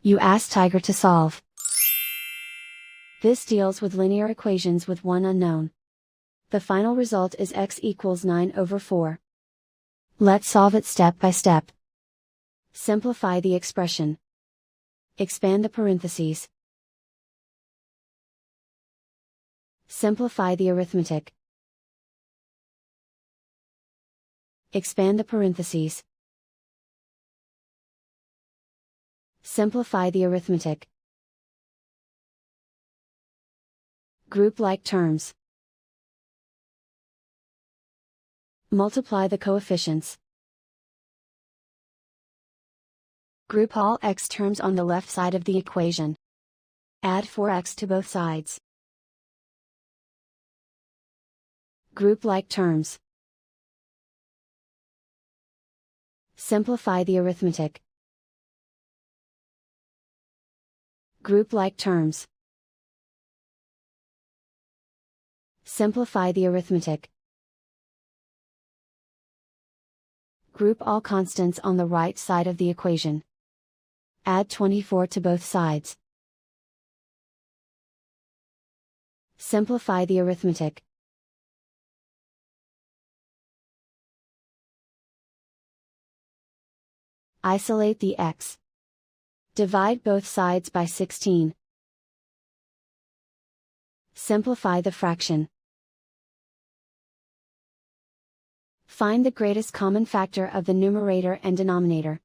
You ask Tiger to solve. This deals with linear equations with one unknown. The final result is x equals 9/4. Let's solve it step by step. Simplify the expression. Expand the parentheses. Simplify the arithmetic. Expand the parentheses. Simplify the arithmetic. Group like terms. Multiply the coefficients. Group all x terms on the left side of the equation. Add 4x to both sides. Group like terms. Simplify the arithmetic. Group like terms. Simplify the arithmetic. Group all constants on the right side of the equation. Add 24 to both sides. Simplify the arithmetic. Isolate the x. Divide both sides by 16. Simplify the fraction. Find the greatest common factor of the numerator and denominator.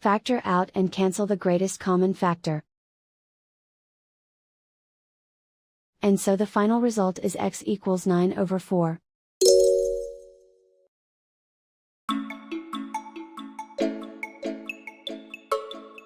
Factor out and cancel the greatest common factor. And so the final result is x equals 9/4.